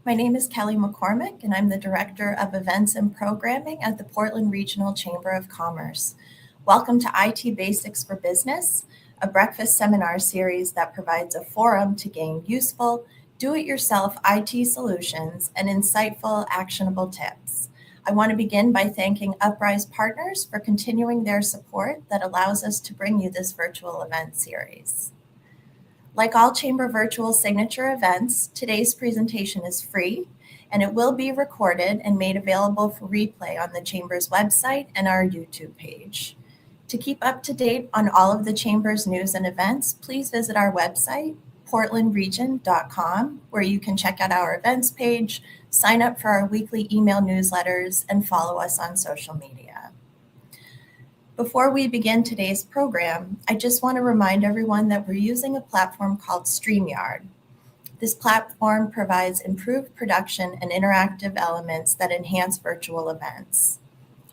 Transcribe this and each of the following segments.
My name is Kelly McCormick, and I'm the Director of Events and Programming at the Portland Regional Chamber of Commerce. Welcome to IT Basics for Business, a breakfast seminar series that provides a forum to gain useful, do-it-yourself IT solutions and insightful, actionable tips. I want to begin by thanking Uprise Partners for continuing their support that allows us to bring you this virtual event series. Like all Chamber virtual signature events, today's presentation is free, and it will be recorded and made available for replay on the Chamber's website and our YouTube page. To keep up to date on all of the Chamber's news and events, please visit our website, portlandregion.com, where you can check out our events page, sign up for our weekly email newsletters, and follow us on social media. Before we begin today's program, I just want to remind everyone that we're using a platform called StreamYard. This platform provides improved production and interactive elements that enhance virtual events.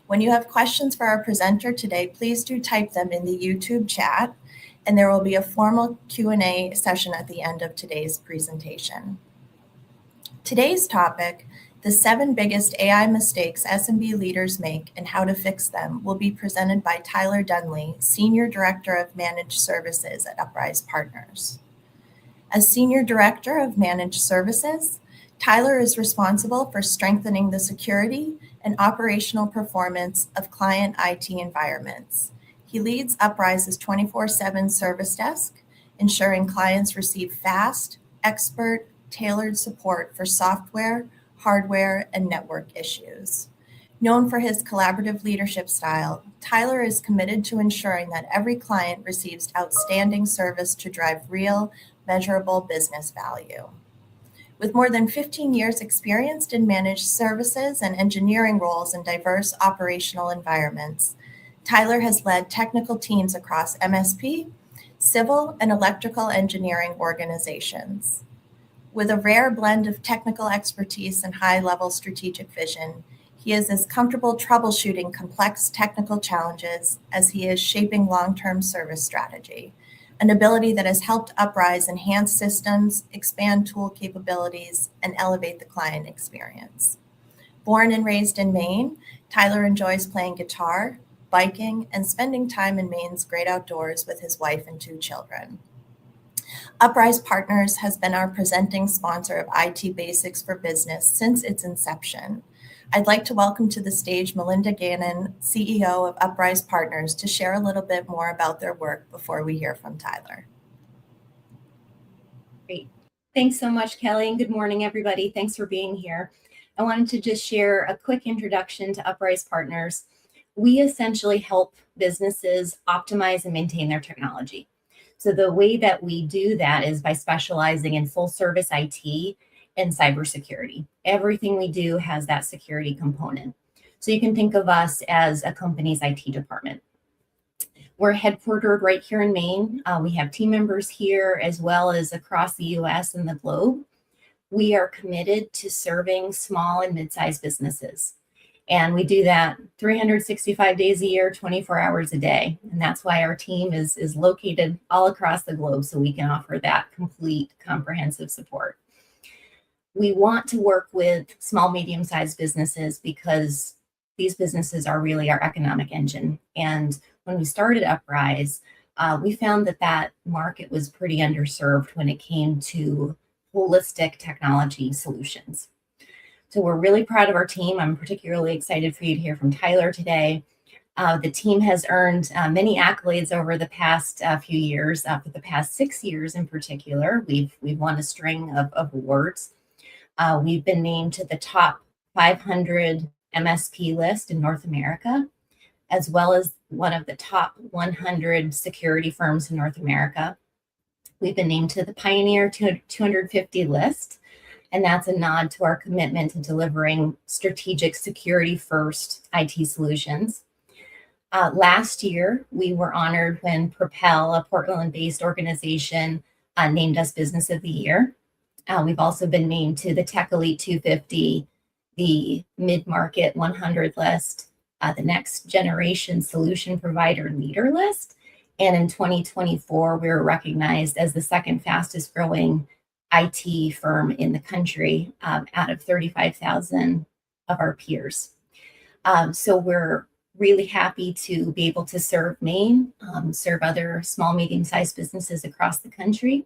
When you have questions for our presenter today, please do type them in the YouTube chat, and there will be a formal Q&A session at the end of today's presentation. Today's topic, the 7 biggest AI mistakes SMB leaders make and how to fix them, will be presented by Tyler Dunley, Senior Director of Managed Services at Uprise Partners. As Senior Director of Managed Services, Tyler is responsible for strengthening the security and operational performance of client IT environments. He leads Uprise's 24/7 service desk, ensuring clients receive fast, expert, tailored support for software, hardware, and network issues. Known for his collaborative leadership style, Tyler is committed to ensuring that every client receives outstanding service to drive real, measurable business value. With more than 15 years experienced in managed services and engineering roles in diverse operational environments, Tyler has led technical teams across MSP, civil, and electrical engineering organizations. With a rare blend of technical expertise and high-level strategic vision, he is as comfortable troubleshooting complex technical challenges as he is shaping long-term service strategy, an ability that has helped Uprise enhance systems, expand tool capabilities, and elevate the client experience. Born and raised in Maine, Tyler enjoys playing guitar, biking, and spending time in Maine's great outdoors with his wife and 2 children. Uprise Partners has been our presenting sponsor of IT Basics for Business since its inception. I'd like to welcome to the stage Melinda Gannon, CEO of Uprise Partners, to share a little bit more about their work before we hear from Tyler. Great. Thanks so much, Kelly, and good morning, everybody. Thanks for being here. I wanted to just share a quick introduction to Uprise Partners. We essentially help businesses optimize and maintain their technology. So the way that we do that is by specializing in full service IT and cybersecurity. Everything we do has that security component. So you can think of us as a company's IT department. We're headquartered right here in Maine. We have team members here as well as across the US and the globe. We are committed to serving small and mid-sized businesses. And we do that 365 days a year, 24 hours a day. And that's why our team is located all across the globe so we can offer that complete, comprehensive support. We want to work with small, medium-sized businesses because these businesses are really our economic engine. And when we started Uprise, we found that market was pretty underserved when it came to holistic technology solutions. So we're really proud of our team. I'm particularly excited for you to hear from Tyler today. The team has earned many accolades over the past few years. For the past 6 years in particular, we've won a string of awards. We've been named to the top 500 MSP list in North America, as well as one of the top 100 security firms in North America. We've been named to the Pioneer 250 list, and that's a nod to our commitment to delivering strategic security-first IT solutions. Last year, we were honored when Propel, a Portland-based organization, named us Business of the Year. We've also been named to the Tech Elite 250, the Mid-Market 100 list, the Next Generation Solution Provider Leader list. And in 2024, we were recognized as the second fastest growing IT firm in the country, out of 35,000 of our peers. So we're really happy to be able to serve Maine, serve other small, medium-sized businesses across the country.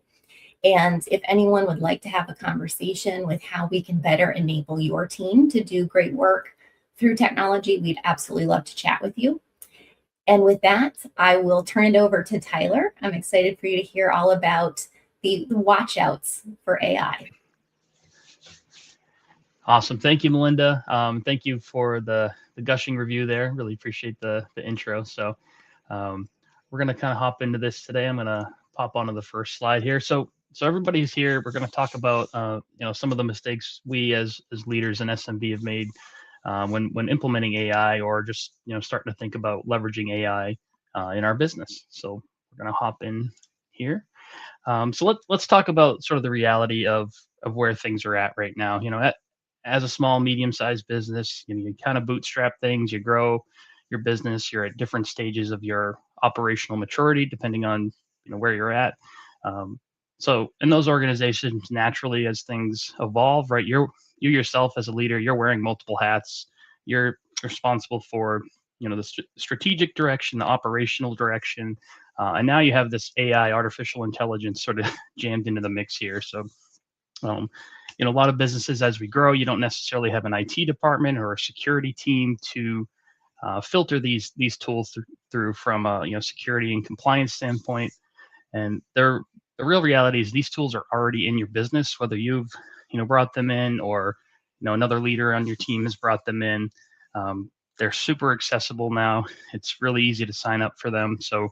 And if anyone would like to have a conversation with how we can better enable your team to do great work through technology, we'd absolutely love to chat with you. And with that, I will turn it over to Tyler. I'm excited for you to hear all about the watch outs for AI. Awesome. Thank you, Melinda. Thank you for the gushing review there. Really appreciate the intro. So we're going to kind of hop into this today. I'm going to pop onto the first slide here. So everybody's here. We're going to talk about some of the mistakes we as leaders in SMB have made when implementing AI, or just starting to think about leveraging AI in our business. So we're going to hop in here. So let's talk about sort of the reality of where things are at right now. As a small, medium-sized business, you kind of bootstrap things, you grow your business, you're at different stages of your operational maturity, depending on where you're at. So in those organizations, naturally, as things evolve, right, you yourself as a leader, you're wearing multiple hats. You're responsible for the strategic direction, the operational direction, and now you have this AI, artificial intelligence, sort of jammed into the mix here. So a lot of businesses, as we grow, you don't necessarily have an IT department or a security team to filter these tools through from a security and compliance standpoint. And the real reality is these tools are already in your business, whether you've brought them in or another leader on your team has brought them in. They're super accessible now. It's really easy to sign up for them. So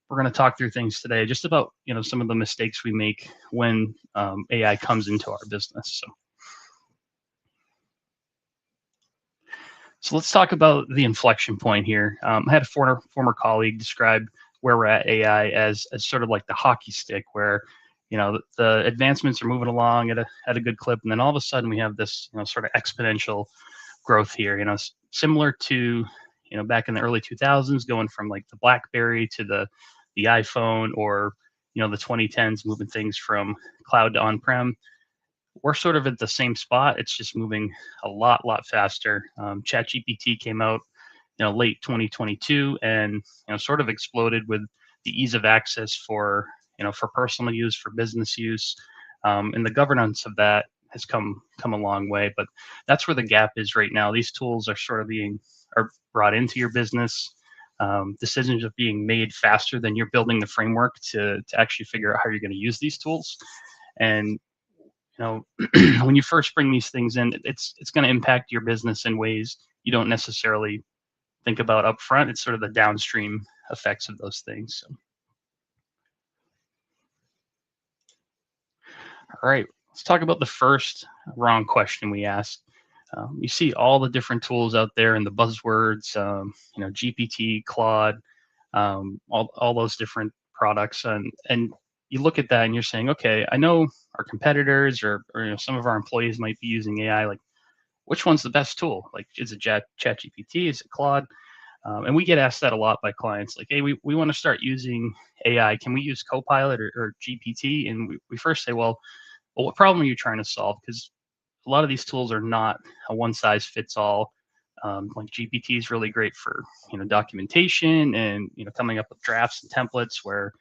we're going to talk through things today, just about some of the mistakes we make when AI comes into our business. So let's talk about the inflection point here. I had a former colleague describe where we're at AI as sort of like the hockey stick, where the advancements are moving along at a good clip, and then all of a sudden we have this sort of exponential growth here. Similar to back in the early 2000s, going from like the BlackBerry to the iPhone, or the 2010s, moving things from cloud to on-prem. We're sort of at the same spot. It's just moving a lot faster. ChatGPT came out late 2022, and sort of exploded with the ease of access for for personal use, for business use, and the governance of that has come a long way. But that's where the gap is right now. These tools are sort of are brought into your business. Decisions are being made faster than you're building the framework to actually figure out how you're going to use these tools. And when you first bring these things in, it's going to impact your business in ways you don't necessarily think about up front. It's sort of the downstream effects of those things. So. All right, let's talk about the first wrong question we asked. You see all the different tools out there and the buzzwords, GPT, Claude, all those different products, and you look at that and you're saying, okay, I know our competitors or some of our employees might be using AI. Like, which one's the best tool? Like, is it ChatGPT? Is it Claude? And we get asked that a lot by clients. Like, hey, we want to start using AI. Can we use Copilot or GPT? And we first say, well, what problem are you trying to solve? Because a lot of these tools are not a one size fits all. Like GPT is really great for documentation and coming up with drafts and templates, where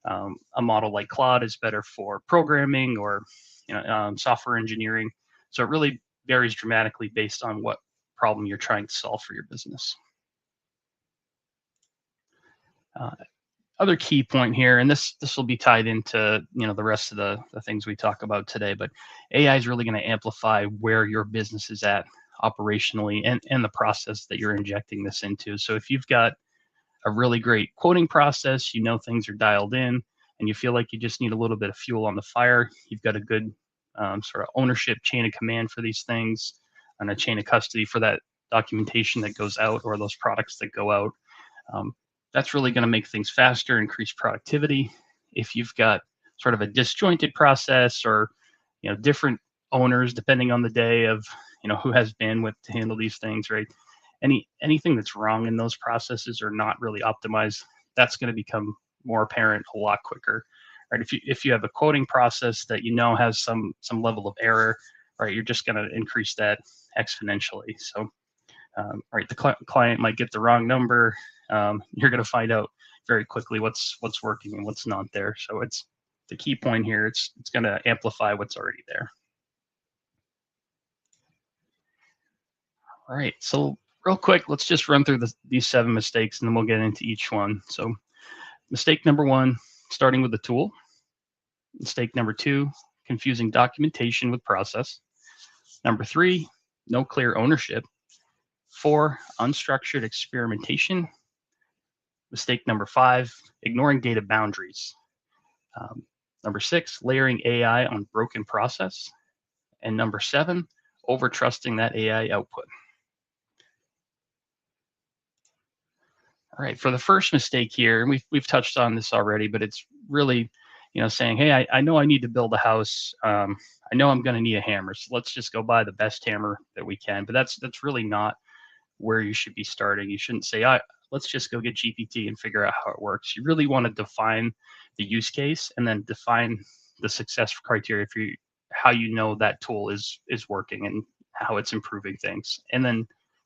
a model like Claude is better for programming or software engineering. So it really varies dramatically based on what problem you're trying to solve for your business. Other key point here, and this will be tied into the rest of the things we talk about today, but AI is really going to amplify where your business is at operationally and the process that you're injecting this into. So if you've got a really great quoting process, things are dialed in, and you feel like you just need a little bit of fuel on the fire, you've got a good sort of ownership chain of command for these things, and a chain of custody for that documentation that goes out or those products that go out. That's really going to make things faster, increase productivity. If you've got sort of a disjointed process, or different owners depending on the day of who has bandwidth to handle these things, right? Anything that's wrong in those processes or not really optimized, that's going to become more apparent a lot quicker, right? If you have a quoting process that has some level of error, right, you're just going to increase that exponentially. So, right, the client might get the wrong number. You're going to find out very quickly what's working and what's not there. So it's the key point here. It's going to amplify what's already there. All right, so real quick, let's just run through these 7 mistakes, and then we'll get into each one. So mistake number 1, starting with the tool. Mistake number 2, confusing documentation with process. Number 3, no clear ownership. 4, unstructured experimentation. Mistake number 5, ignoring data boundaries. Number 6, layering AI on broken process. And number 7, over trusting that AI output. All right, for the first mistake here, and we've touched on this already, but it's really, saying, hey, I know I need to build a house. I know I'm going to need a hammer, so let's just go buy the best hammer that we can. But that's really not where you should be starting. You shouldn't say, let's just go get GPT and figure out how it works. You really want to define the use case and then define the success criteria for how that tool is working and how it's improving things. And then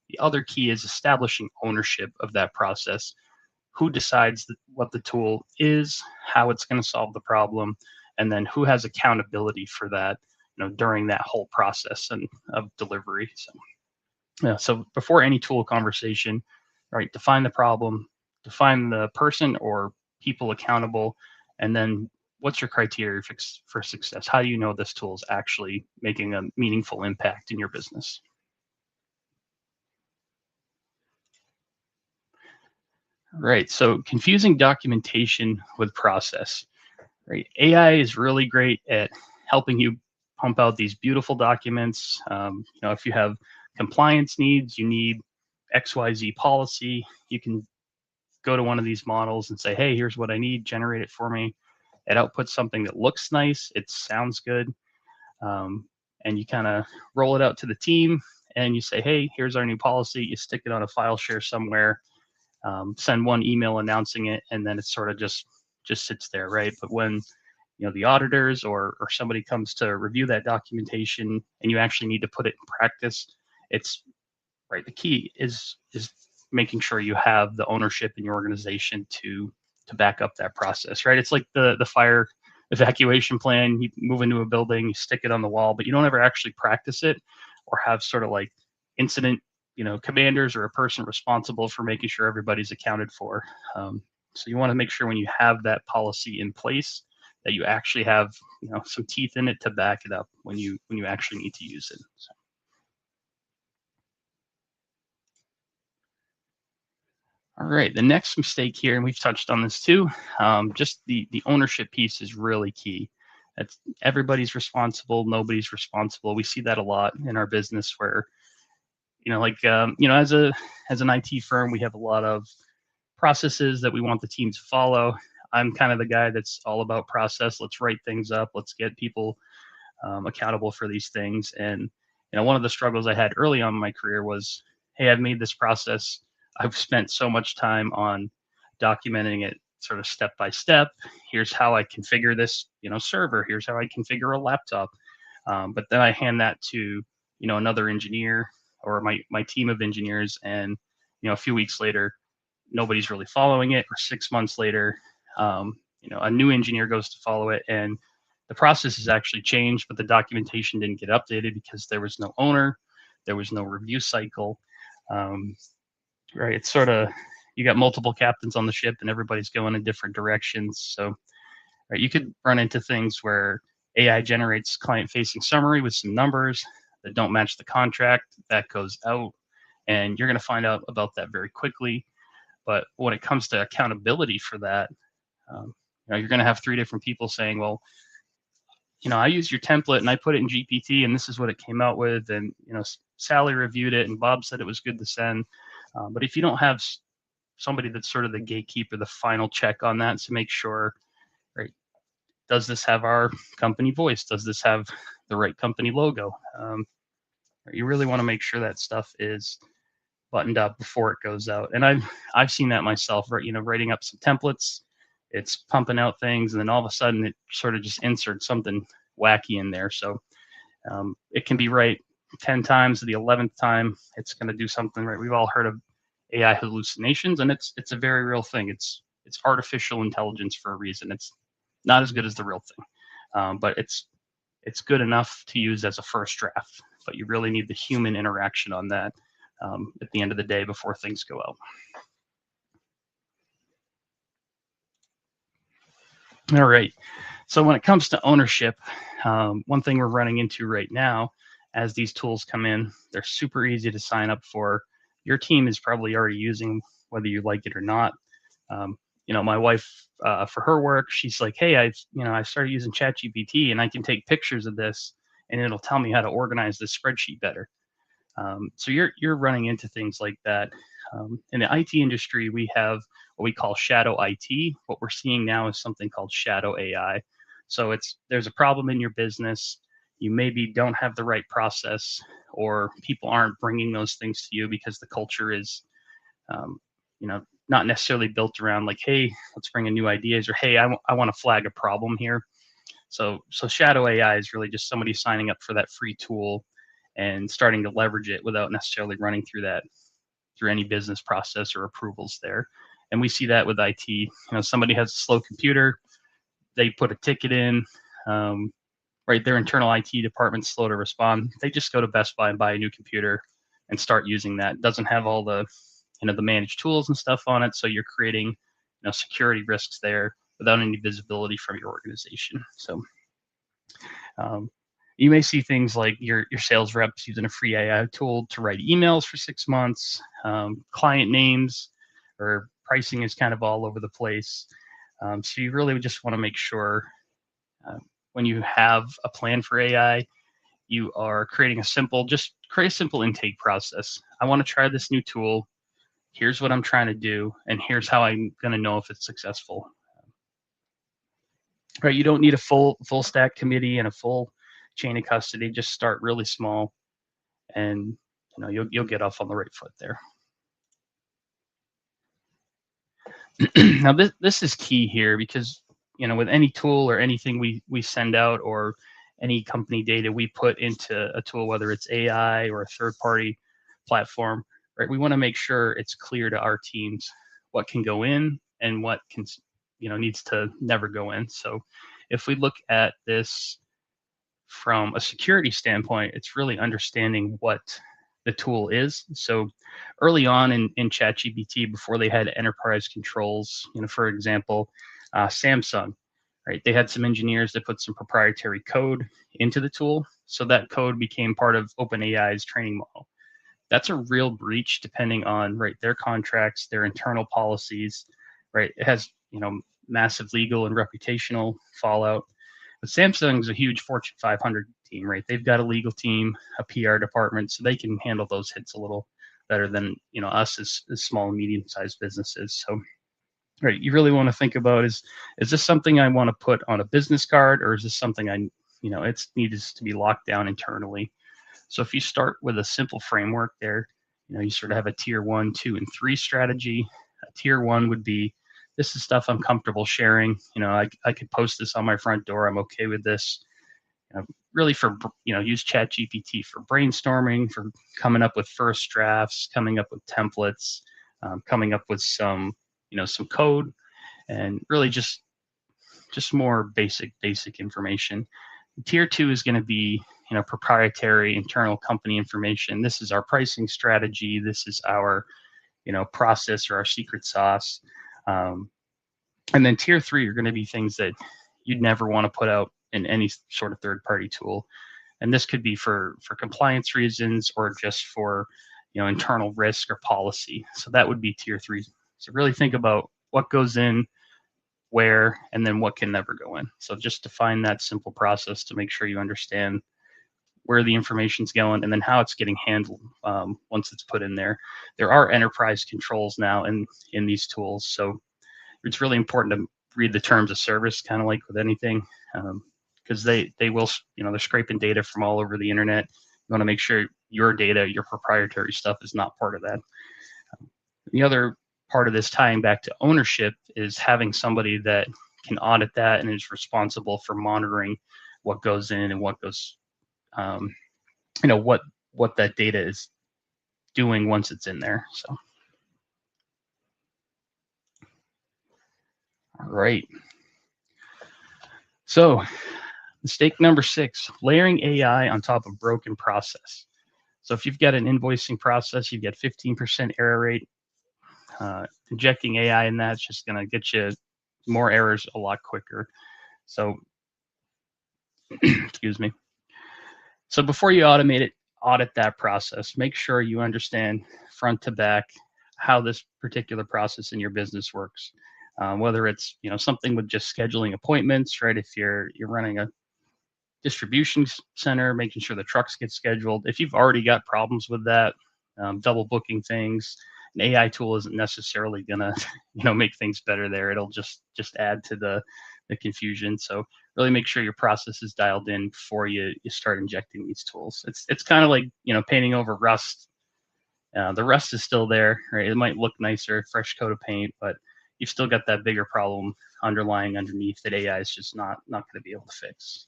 the other key is establishing ownership of that process. Who decides what the tool is, how it's going to solve the problem, and then who has accountability for that, during that whole process and of delivery. So before any tool conversation, right, define the problem, define the person or people accountable, and then what's your criteria for success? How do you know this tool is actually making a meaningful impact in your business? Right, so confusing documentation with process. Right, AI is really great at helping you pump out these beautiful documents. If you have compliance needs, you need XYZ policy, you can go to one of these models and say, hey, here's what I need, generate it for me. It outputs something that looks nice, it sounds good, and you kind of roll it out to the team and you say, hey, here's our new policy. You stick it on a file share somewhere, send one email announcing it, and then it sort of just sits there, right? But when the auditors or somebody comes to review that documentation and you actually need to put it in practice, it's right. The key is making sure you have the ownership in your organization to back up that process, right? It's like the fire evacuation plan. You move into a building, you stick it on the wall, but you don't ever actually practice it or have sort of like incident, commanders or a person responsible for making sure everybody's accounted for. So you want to make sure when you have that policy in place that you actually have, some teeth in it to back it up when you actually need to use it. So. All right, the next mistake here, and we've touched on this too, just the ownership piece is really key. That's everybody's responsible, nobody's responsible. We see that a lot in our business where, as an IT firm, we have a lot of processes that we want the team to follow. I'm kind of the guy that's all about process. Let's write things up. Let's get people accountable for these things. And one of the struggles I had early on in my career was, hey, I've made this process. I've spent so much time on documenting it sort of step by step. Here's how I configure this, server. Here's how I configure a laptop. But then I hand that to, another engineer or my team of engineers. And, a few weeks later, nobody's really following it. Or 6 months later, a new engineer goes to follow it. And the process has actually changed, but the documentation didn't get updated because there was no owner. There was no review cycle. Right, it's sort of, you got multiple captains on the ship and everybody's going in different directions. So right, you could run into things where AI generates client-facing summary with some numbers that don't match the contract. That goes out, and you're going to find out about that very quickly. But when it comes to accountability for that, you're going to have 3 different people saying, well, I used your template and I put it in GPT and this is what it came out with. And, Sally reviewed it and Bob said it was good to send. But if you don't have somebody that's sort of the gatekeeper, the final check on that to make sure, right, does this have our company voice? Does this have the right company logo? You really want to make sure that stuff is buttoned up before it goes out. And I've seen that myself, right? Writing up some templates, it's pumping out things, and then all of a sudden it sort of just inserts something wacky in there. So it can be right 10 times, the 11th time it's going to do something right. We've all heard of AI hallucinations, and it's a very real thing. It's artificial intelligence for a reason. It's not as good as the real thing, but it's good enough to use as a first draft. But you really need the human interaction on that at the end of the day before things go out. All right. So when it comes to ownership, one thing we're running into right now, as these tools come in, they're super easy to sign up for. Your team is probably already using, whether you like it or not. My wife, for her work, she's like, hey, I started using ChatGPT, and I can take pictures of this, and it'll tell me how to organize this spreadsheet better. So you're running into things like that. In the IT industry, we have what we call shadow IT. What we're seeing now is something called shadow AI. So there's a problem in your business. You maybe don't have the right process, or people aren't bringing those things to you because the culture is, not necessarily built around like, hey, let's bring in new ideas, or hey, I want to flag a problem here. So shadow AI is really just somebody signing up for that free tool and starting to leverage it without necessarily running through any business process or approvals there. And we see that with IT. Somebody has a slow computer, they put a ticket in, right? Their internal IT department's slow to respond. They just go to Best Buy and buy a new computer and start using that. It doesn't have all the the managed tools and stuff on it, so you're creating security risks there without any visibility from your organization. So you may see things like your sales reps using a free AI tool to write emails for 6 months. Client names or pricing is kind of all over the place. So you really just want to make sure when you have a plan for AI, you are creating just create a simple intake process. I want to try this new tool. Here's what I'm trying to do, and here's how I'm going to know if it's successful. Right? You don't need a full stack committee and a full chain of custody. Just start really small, and you'll get off on the right foot there. Now this is key here, because with any tool or anything we send out, or any company data we put into a tool, whether it's AI or a third-party platform, right? We want to make sure it's clear to our teams what can go in and what can needs to never go in. So if we look at this from a security standpoint, it's really understanding what the tool is. So early on in ChatGPT, before they had enterprise controls, for example, Samsung, right? They had some engineers that put some proprietary code into the tool. So that code became part of OpenAI's training model. That's a real breach, depending on their contracts, their internal policies, right? It has massive legal and reputational fallout. But Samsung's a huge Fortune 500 team, right? They've got a legal team, a PR department, so they can handle those hits a little better than us as small and medium-sized businesses. So, right, you really want to think about is this something I want to put on a business card, or is this something it needs to be locked down internally? So if you start with a simple framework there, you sort of have a tier 1, 2, and 3 strategy. A tier 1 would be, this is stuff I'm comfortable sharing. I could post this on my front door. I'm okay with this. Really for, use ChatGPT for brainstorming, for coming up with first drafts, coming up with templates, coming up with some code, and really just more basic information. Tier 2 is going to be, proprietary internal company information. This is our pricing strategy. This is our, process or our secret sauce. And then tier 3 are going to be things that you'd never want to put out in any sort of third-party tool. And this could be for compliance reasons, or just for, internal risk or policy. So that would be tier 3. So really think about what goes in, where, and then what can never go in. So just define that simple process to make sure you understand where the information's going, and then how it's getting handled once it's put in there. There are enterprise controls now in these tools, so it's really important to read the terms of service, kind of like with anything, because they will, they're scraping data from all over the internet. You want to make sure your data, your proprietary stuff, is not part of that. The other part of this tying back to ownership is having somebody that can audit that and is responsible for monitoring what goes in and what goes, what that data is doing once it's in there. So, all right. So, mistake number 6, layering AI on top of broken process. So if you've got an invoicing process, you get 15% error rate. Injecting AI in that's just going to get you more errors a lot quicker. So, excuse me. So before you automate it, audit that process. Make sure you understand front to back how this particular process in your business works. Whether it's something with just scheduling appointments, right? If you're running a distribution center, making sure the trucks get scheduled. If you've already got problems with that, double booking things, an AI tool isn't necessarily gonna make things better there. It'll just add to the confusion. So really make sure your process is dialed in before you start injecting these tools. It's kind of like painting over rust. The rust is still there, right? It might look nicer, fresh coat of paint, but you've still got that bigger problem underlying underneath that AI is just not going to be able to fix.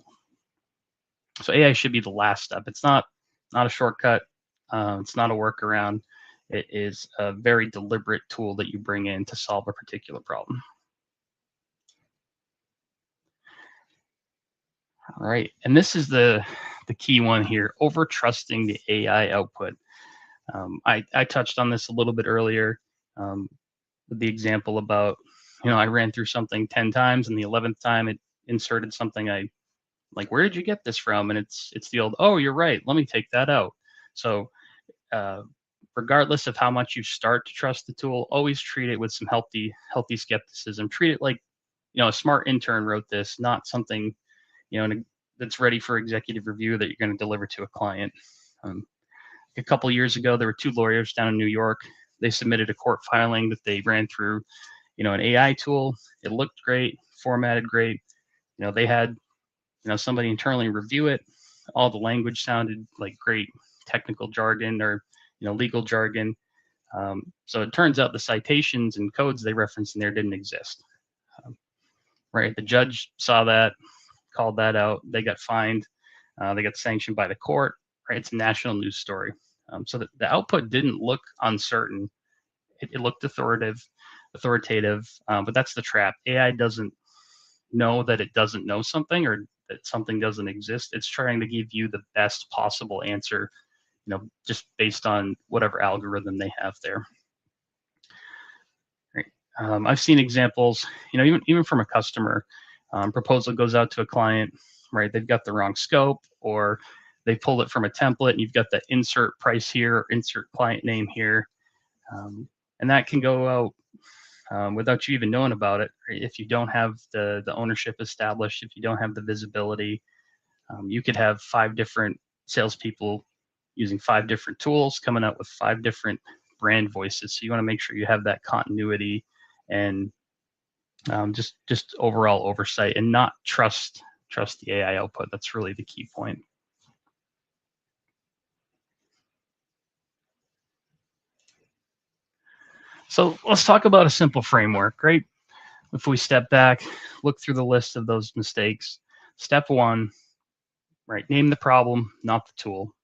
So AI should be the last step. It's not a shortcut. It's not a workaround. It is a very deliberate tool that you bring in to solve a particular problem. All right, and this is the key one here: over trusting the AI output. I touched on this a little bit earlier with the example about I ran through something 10 times, and the 11th time it inserted something like, where did you get this from? And it's the old, oh, you're right, let me take that out. So regardless of how much you start to trust the tool, always treat it with some healthy skepticism. Treat it like a smart intern wrote this, not something that's ready for executive review that you're going to deliver to a client. A couple years ago, there were 2 lawyers down in New York. They submitted a court filing that they ran through an AI tool. It looked great, formatted great. They had somebody internally review it. All the language sounded like great technical jargon or legal jargon. So it turns out the citations and codes they referenced in there didn't exist. Right, the judge saw that, called that out. They got fined. They got sanctioned by the court. Right, it's a national news story. So the output didn't look uncertain. It looked authoritative, but that's the trap. AI doesn't know that it doesn't know something or that something doesn't exist. It's trying to give you the best possible answer, just based on whatever algorithm they have there. Right. I've seen examples, even from a customer. Proposal goes out to a client, right? They've got the wrong scope, or they pulled it from a template, and you've got the insert price here, or insert client name here, and that can go out without you even knowing about it. Right? If you don't have the ownership established, if you don't have the visibility, you could have 5 different salespeople using 5 different tools, coming out with 5 different brand voices. So you want to make sure you have that continuity and just overall oversight, and not trust the AI output. That's really the key point. So let's talk about a simple framework, right? If we step back, look through the list of those mistakes. Step 1, right? Name the problem, not the tool.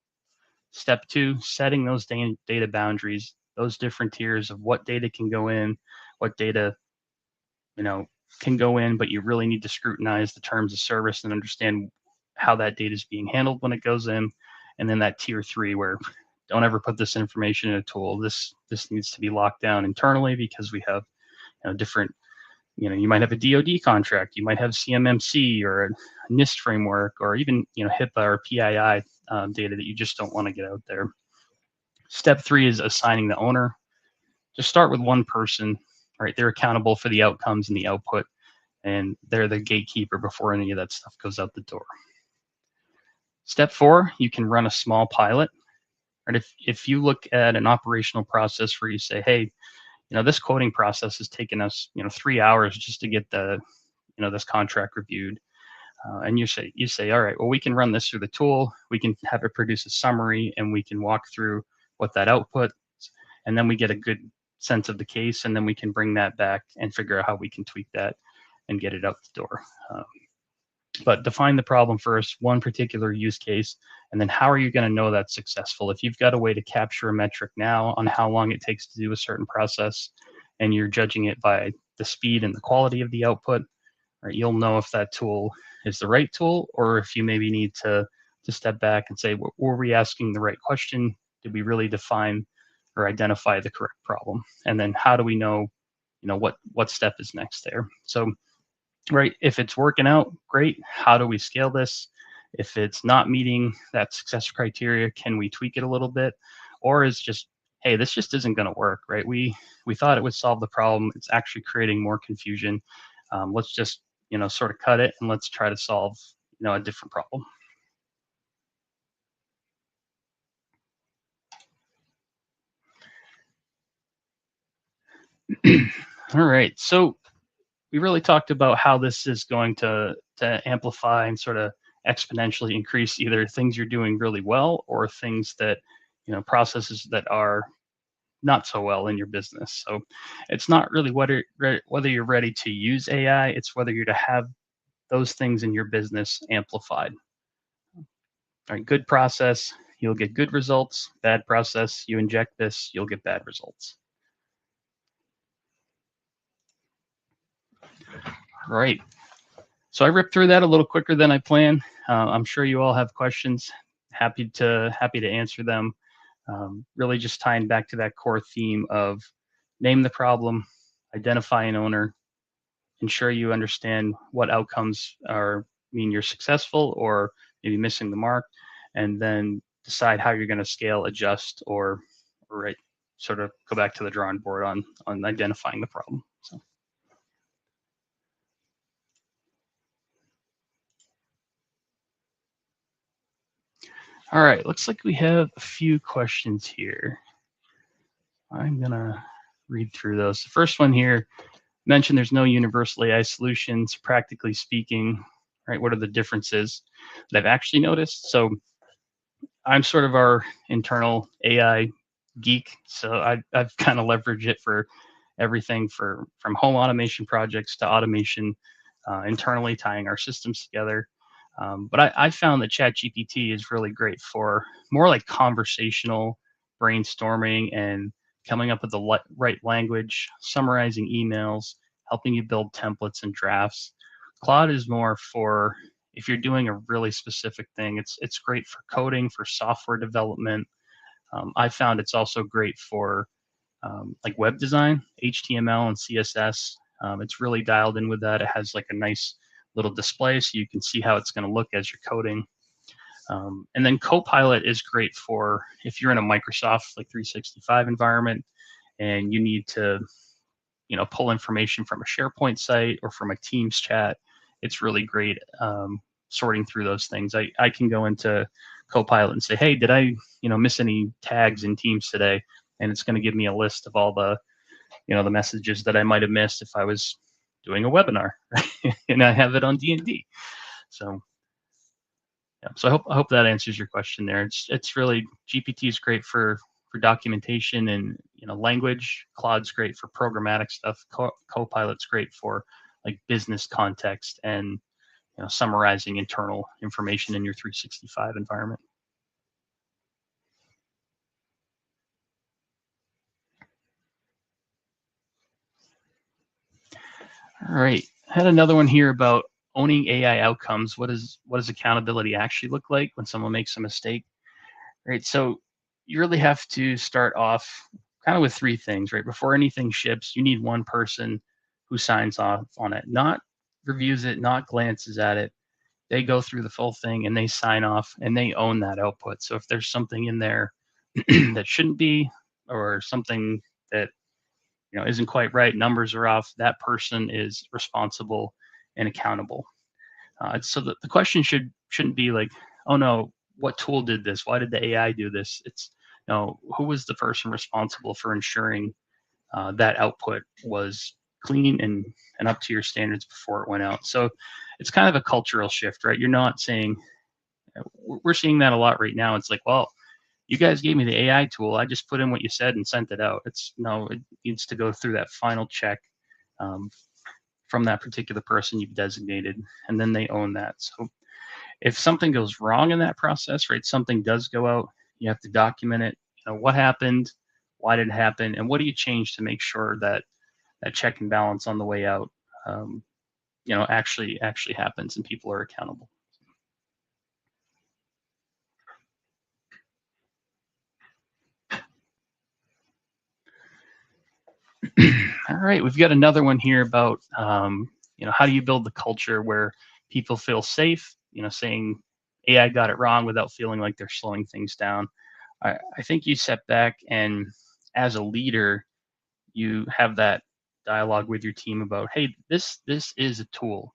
Step 2, setting those data boundaries, those different tiers of what data can go in, what data, can go in, but you really need to scrutinize the terms of service and understand how that data is being handled when it goes in. And then that tier 3, where don't ever put this information in a tool. This needs to be locked down internally, because we have different, you might have a DoD contract, you might have CMMC or a NIST framework, or even HIPAA or PII data that you just don't want to get out there. Step 3 is assigning the owner. Just start with one person, right? They're accountable for the outcomes and the output, and they're the gatekeeper before any of that stuff goes out the door. Step 4, you can run a small pilot. Right? If you look at an operational process where you say, hey, this quoting process has taken us 3 hours just to get the this contract reviewed, and you say, all right, well, we can run this through the tool, we can have it produce a summary, and we can walk through what that output, and then we get a good sense of the case, and then we can bring that back and figure out how we can tweak that and get it out the door. But define the problem first, one particular use case, and then how are you going to know that's successful? If you've got a way to capture a metric now on how long it takes to do a certain process, and you're judging it by the speed and the quality of the output, right, you'll know if that tool is the right tool, or if you maybe need to step back and say, were we asking the right question? Did we really define or identify the correct problem? And then how do we know, what step is next there? So, right, if it's working out, great. How do we scale this? If it's not meeting that success criteria, can we tweak it a little bit? Or is just, hey, this just isn't going to work, right? We thought it would solve the problem. It's actually creating more confusion. Let's just, sort of cut it and let's try to solve, a different problem. All right, so we really talked about how this is going to amplify and sort of exponentially increase either things you're doing really well or things that, processes that are not so well in your business. So it's not really whether you're ready to use AI, it's whether you're to have those things in your business amplified. All right, good process, you'll get good results. Bad process, you inject this, you'll get bad results. Right. So I ripped through that a little quicker than I planned. I'm sure you all have questions. Happy to answer them. Really just tying back to that core theme of name the problem, identify an owner, ensure you understand what outcomes mean you're successful or maybe missing the mark, and then decide how you're going to scale, adjust, or right, sort of go back to the drawing board on identifying the problem. So. All right, looks like we have a few questions here. I'm gonna read through those. The first one here mentioned there's no universal AI solutions. Practically speaking, right? What are the differences that I've actually noticed? So I'm sort of our internal AI geek, so I've kind of leveraged it for everything from home automation projects to automation internally, tying our systems together. But I found that ChatGPT is really great for more like conversational brainstorming and coming up with the right language, summarizing emails, helping you build templates and drafts. Claude is more for if you're doing a really specific thing. It's great for coding, for software development. I found it's also great for like web design, HTML and CSS. It's really dialed in with that. It has like a nice little display so you can see how it's going to look as you're coding. And then Copilot is great for if you're in a Microsoft like 365 environment and you need to, pull information from a SharePoint site or from a Teams chat. It's really great sorting through those things. I can go into Copilot and say, hey, did I, miss any tags in Teams today? And it's going to give me a list of all the, the messages that I might have missed if I was doing a webinar, right? And I have it on D&D. So, yeah. So I hope that answers your question there. It's really GPT is great for documentation and language. Claude's great for programmatic stuff. Copilot's great for like business context and summarizing internal information in your 365 environment. All right, I had another one here about owning AI outcomes. What does accountability actually look like when someone makes a mistake? Right, so you really have to start off kind of with three things, right? Before anything ships, you need one person who signs off on it, not reviews it, not glances at it. They go through the full thing and they sign off and they own that output. So if there's something in there that shouldn't be, or something that isn't quite right, numbers are off, that person is responsible and accountable. So the question shouldn't be like, oh no, what tool did this? Why did the AI do this? It's who was the person responsible for ensuring that output was clean and up to your standards before it went out. So it's kind of a cultural shift, right? You're not saying, we're seeing that a lot right now. It's like, well, you guys gave me the AI tool. I just put in what you said and sent it out. It needs to go through that final check from that particular person you've designated, and then they own that. So if something goes wrong in that process, right, something does go out, you have to document it. What happened, why did it happen, and what do you change to make sure that that check and balance on the way out, actually happens and people are accountable. All right, we've got another one here about how do you build the culture where people feel safe, saying AI got it wrong without feeling like they're slowing things down. I think you step back and as a leader, you have that dialogue with your team about, hey, this is a tool,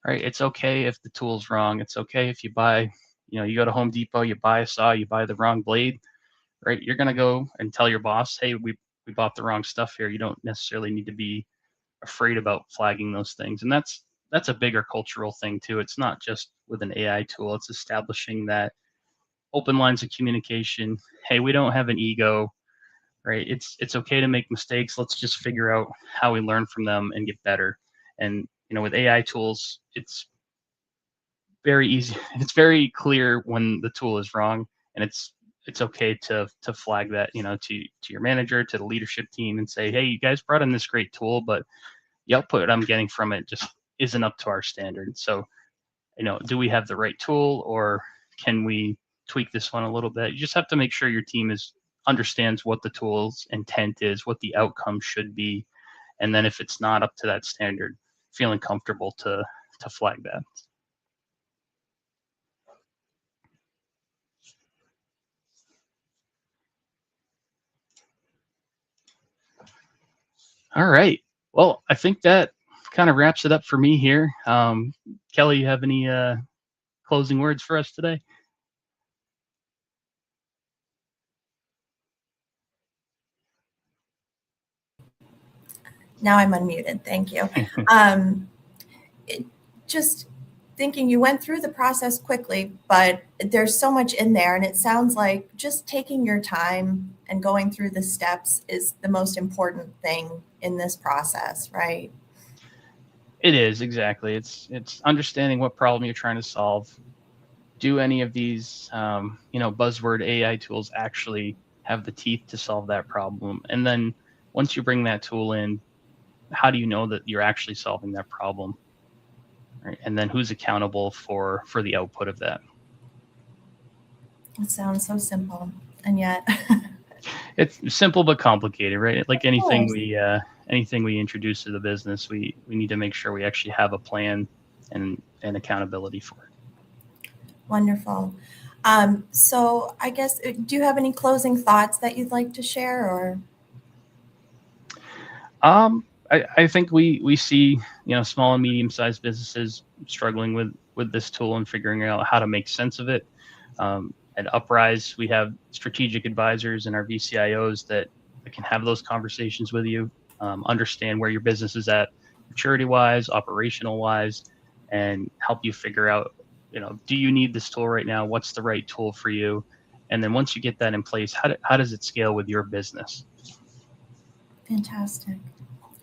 right? It's okay if the tool's wrong. It's okay if you buy, you go to Home Depot, you buy a saw, you buy the wrong blade, right? You're gonna go and tell your boss, hey, we bought the wrong stuff here. You don't necessarily need to be afraid about flagging those things. And that's a bigger cultural thing too. It's not just with an AI tool, it's establishing that open lines of communication. Hey, we don't have an ego, right? It's okay to make mistakes. Let's just figure out how we learn from them and get better. And with AI tools, it's very easy. It's very clear when the tool is wrong, and it's okay to flag that, to your manager, to the leadership team, and say, hey, you guys brought in this great tool, but the output I'm getting from it just isn't up to our standard. So, do we have the right tool, or can we tweak this one a little bit? You just have to make sure your team understands what the tool's intent is, what the outcome should be, and then if it's not up to that standard, feeling comfortable to flag that. All right. Well, I think that kind of wraps it up for me here. Kelly, you have any closing words for us today? Now I'm unmuted. Thank you. Just thinking, you went through the process quickly, but there's so much in there, and it sounds like just taking your time and going through the steps is the most important thing in this process, right? It is, exactly. It's understanding what problem you're trying to solve. Do any of these buzzword AI tools actually have the teeth to solve that problem? And then once you bring that tool in, how do you know that you're actually solving that problem? Right? And then who's accountable for the output of that? It sounds so simple, and yet it's simple but complicated, right? Like anything we introduce to the business, we need to make sure we actually have a plan and accountability for it. Wonderful. So I guess, do you have any closing thoughts that you'd like to share, or? I think we see, small and medium-sized businesses struggling with this tool and figuring out how to make sense of it. At Uprise, we have strategic advisors and our VCIOs that can have those conversations with you, understand where your business is at maturity-wise, operational-wise, and help you figure out, do you need this tool right now? What's the right tool for you? And then once you get that in place, how does it scale with your business? Fantastic.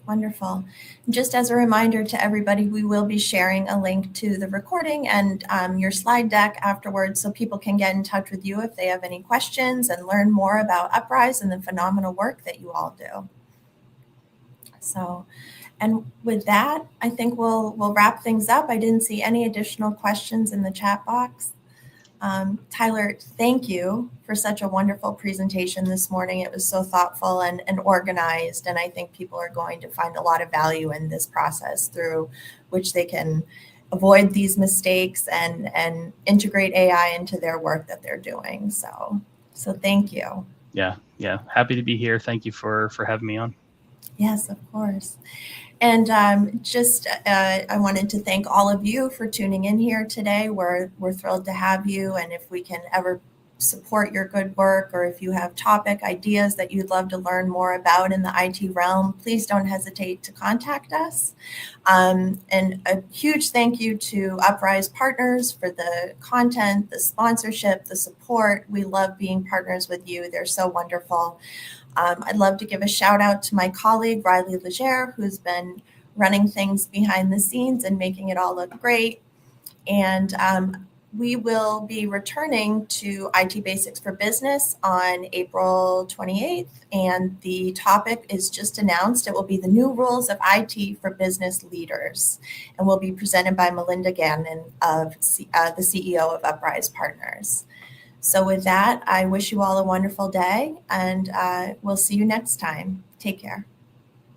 Wonderful. Just as a reminder to everybody, we will be sharing a link to the recording and your slide deck afterwards, so people can get in touch with you if they have any questions and learn more about Uprise and the phenomenal work that you all do. So, and with that, I think we'll wrap things up. I didn't see any additional questions in the chat box. Tyler, thank you for such a wonderful presentation this morning. It was so thoughtful and organized, and I think people are going to find a lot of value in this process through which they can avoid these mistakes and integrate AI into their work that they're doing. So thank you. Yeah. Happy to be here. Thank you for having me on. Yes, of course. And I wanted to thank all of you for tuning in here today. We're thrilled to have you. And if we can ever support your good work, or if you have topic ideas that you'd love to learn more about in the IT realm, please don't hesitate to contact us. And a huge thank you to Uprise Partners for the content, the sponsorship, the support. We love being partners with you. They're so wonderful. I'd love to give a shout out to my colleague, Riley Legere, who's been running things behind the scenes and making it all look great. And we will be returning to IT Basics for Business on April 28th. And the topic is just announced. It will be the new rules of IT for business leaders. And will be presented by Melinda Gannon, of the CEO of Uprise Partners. So with that, I wish you all a wonderful day, and we'll see you next time. Take care.